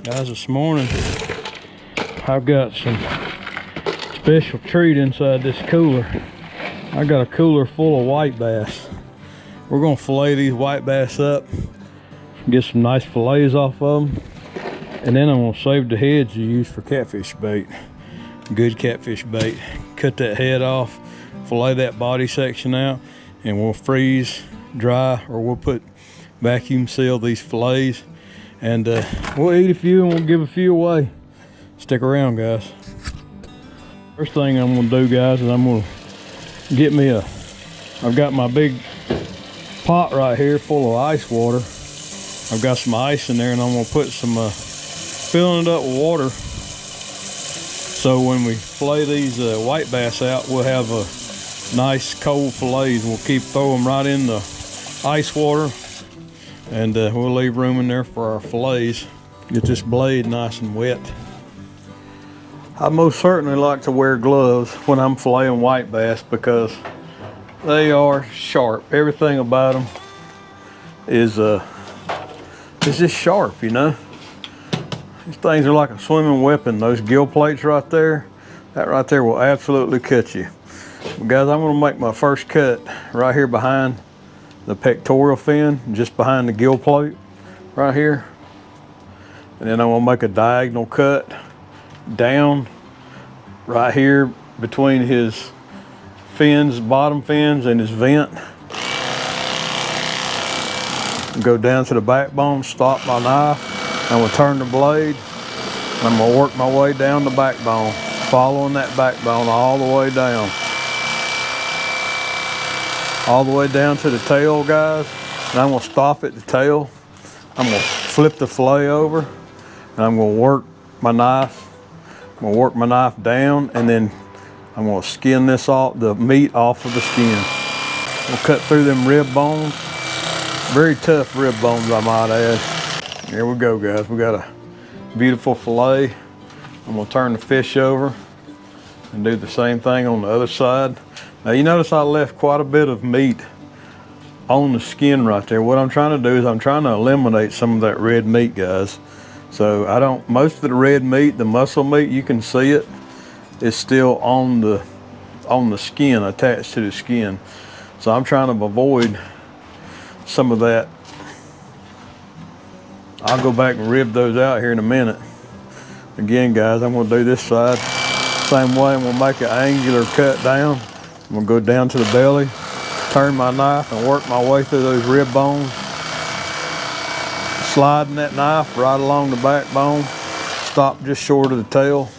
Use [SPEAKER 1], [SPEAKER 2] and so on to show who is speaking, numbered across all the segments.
[SPEAKER 1] Guys, this morning I've got some special treat inside this cooler. I got a cooler full of white bass. We're gonna fillet these white bass up, get some nice fillets off of them, and then I'm gonna save the heads to use for catfish bait. Good catfish bait. Cut that head off, fillet that body section out, and we'll freeze, dry, or we'll put vacuum seal these fillets, and we'll eat a few and we'll give a few away. Stick around, guys. First thing I'm gonna do, guys, is I'm gonna get me I've got my big pot right here full of ice water. I've got some ice in there, and I'm gonna put some filling it up with water, so when we fillet these white bass out, we'll have nice cold fillets. We'll throw them right in the ice water, and we'll leave room in there for our fillets. Get this blade nice and wet. I most certainly like to wear gloves when I'm filleting white bass because they are sharp. Everything about them is just sharp, you know. These things are like a swimming weapon. Those gill plates right there, that right there will absolutely cut you. But guys, I'm gonna make my first cut right here behind the pectoral fin, just behind the gill plate right here. And then I'm gonna make a diagonal cut down right here between his fins, bottom fins, and his vent. Go down to the backbone, stop my knife. I'm gonna turn the blade. I'm gonna work my way down the backbone, following that backbone all the way down. All the way down to the tail, guys. And I'm gonna stop at the tail. I'm gonna flip the fillet over, and I'm gonna work my knife. I'm gonna work my knife down, and then I'm gonna skin this off, the meat off of the skin. We'll cut through them rib bones. Very tough rib bones, I might add. Here we go, guys. We got a beautiful fillet. I'm gonna turn the fish over and do the same thing on the other side. Now you notice I left quite a bit of meat on the skin right there. What I'm trying to do is I'm trying to eliminate some of that red meat, guys. So most of the red meat, the muscle meat, you can see it, is still on the skin, attached to the skin. So I'm trying to avoid some of that. I'll go back and rib those out here in a minute. Again, guys, I'm gonna do this side same way. I'm gonna make an angular cut down. I'm gonna go down to the belly, turn my knife, and work my way through those rib bones. Sliding that knife right along the backbone, stop just short of the tail.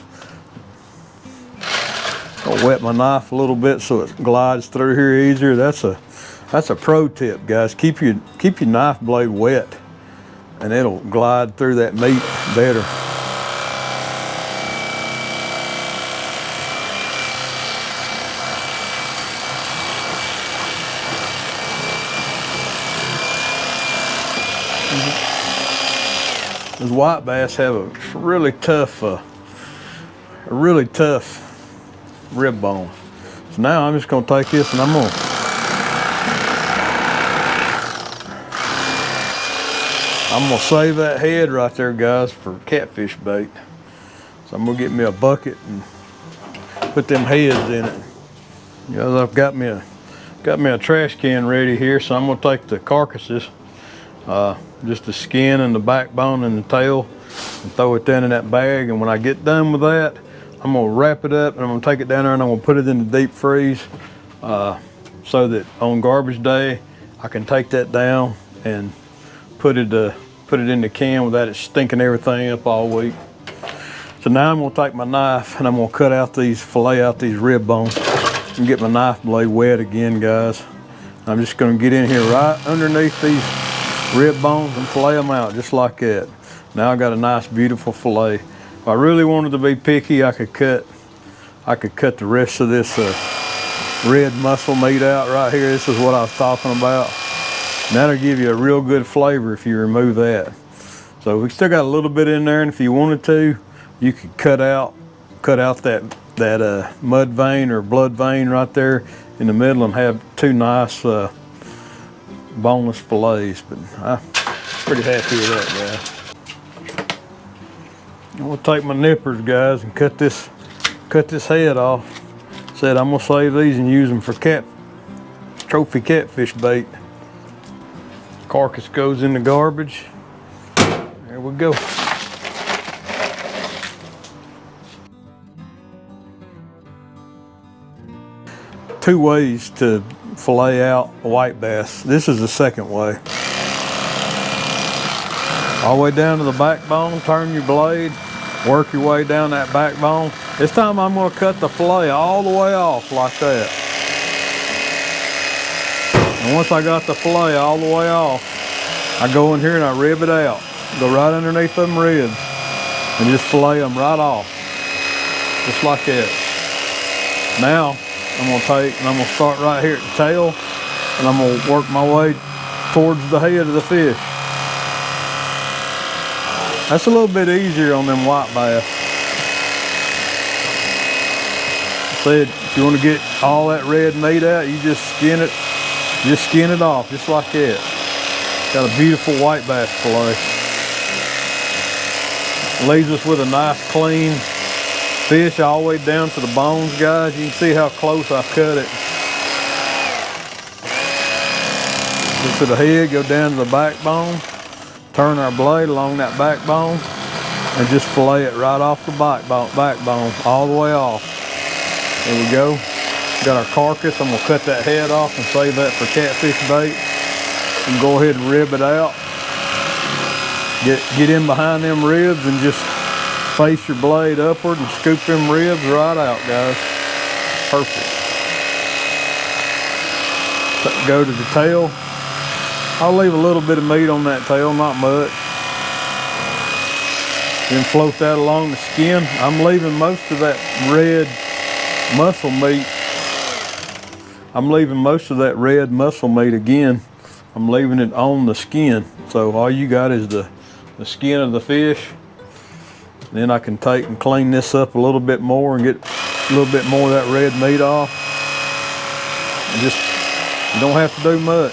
[SPEAKER 1] I'll wet my knife a little bit so it glides through here easier. That's a pro tip, guys. Keep your knife blade wet, and it'll glide through that meat better. Those white bass have a really tough rib bone. So now I'm just gonna take this and I'm gonna save that head right there, guys, for catfish bait. So I'm gonna get me a bucket and put them heads in it. You know, I've got me a trash can ready here, so I'm gonna take the carcasses, just the skin and the backbone and the tail, and throw it down in that bag. And when I get done with that, I'm gonna wrap it up and I'm gonna take it down there and I'm gonna put it in the deep freeze, so that on garbage day I can take that down and put it in the can without it stinking everything up all week. So now I'm gonna take my knife and I'm gonna fillet out these rib bones and get my knife blade wet again, guys. I'm just gonna get in here right underneath these rib bones and fillet them out just like that. Now I got a nice, beautiful fillet. If I really wanted to be picky, I could cut the rest of this red muscle meat out right here. This is what I was talking about. And that'll give you a real good flavor if you remove that. So we still got a little bit in there, and if you wanted to, you could cut out that mud vein or blood vein right there in the middle and have two nice boneless fillets. But I'm pretty happy with that, guys. I'm gonna take my nippers, guys, and cut this head off. Said I'm gonna save these and use them for trophy catfish bait. Carcass goes in the garbage. There we go. Two ways to fillet out a white bass. This is the second way. All the way down to the backbone, turn your blade, work your way down that backbone. This time I'm gonna cut the fillet all the way off like that. And once I got the fillet all the way off, I go in here and I rib it out. Go right underneath them ribs and just fillet them right off. Just like that. Now, I'm gonna start right here at the tail and I'm gonna work my way towards the head of the fish. That's a little bit easier on them white bass. I said, if you want to get all that red meat out, you just skin it off, just like that. Got a beautiful white bass fillet. Leaves us with a nice clean fish all the way down to the bones, guys. You can see how close I cut it. Get to the head, go down to the backbone, turn our blade along that backbone, and just fillet it right off the backbone, all the way off. There we go. Got our carcass. I'm gonna cut that head off and save that for catfish bait. And go ahead and rib it out. Get in behind them ribs and just face your blade upward and scoop them ribs right out, guys. Perfect. Go to the tail. I'll leave a little bit of meat on that tail, not much. Then float that along the skin. I'm leaving most of that red muscle meat. I'm leaving most of that red muscle meat again. I'm leaving it on the skin. So all you got is the skin of the fish. Then I can take and clean this up a little bit more and get a little bit more of that red meat off. And just, you don't have to do much.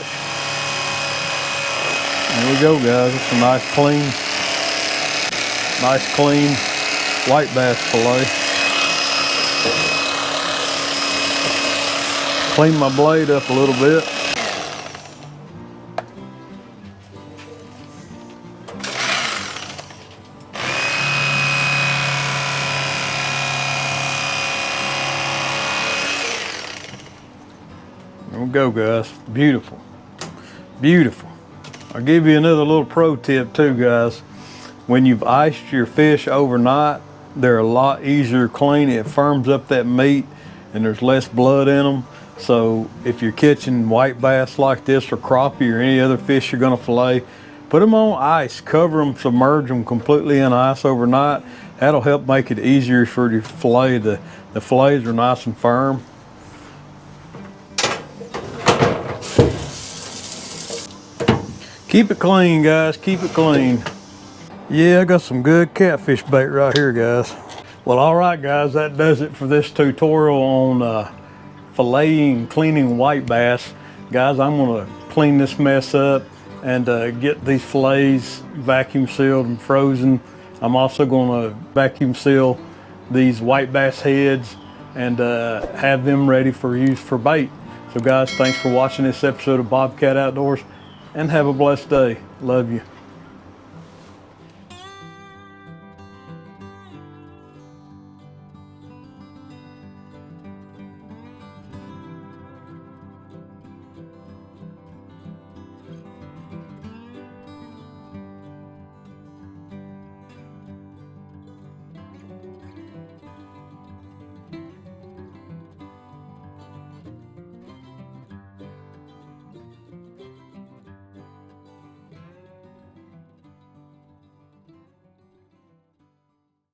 [SPEAKER 1] There we go, guys. It's a nice clean white bass fillet. Clean my blade up a little bit. There we go, guys. Beautiful. Beautiful. I'll give you another little pro tip too, guys. When you've iced your fish overnight, they're a lot easier to clean. It firms up that meat and there's less blood in them. So if you're catching white bass like this or crappie or any other fish you're gonna fillet, put them on ice, cover them, submerge them completely in ice overnight. That'll help make it easier for you to fillet. The fillets are nice and firm. Keep it clean, guys, keep it clean. Yeah, I got some good catfish bait right here, guys. Well, all right, guys, that does it for this tutorial on filleting, cleaning white bass. Guys, I'm gonna clean this mess up and get these fillets vacuum sealed and frozen. I'm also gonna vacuum seal these white bass heads and have them ready for use for bait. So guys, thanks for watching this episode of Bobcat Outdoors and have a blessed day. Love you.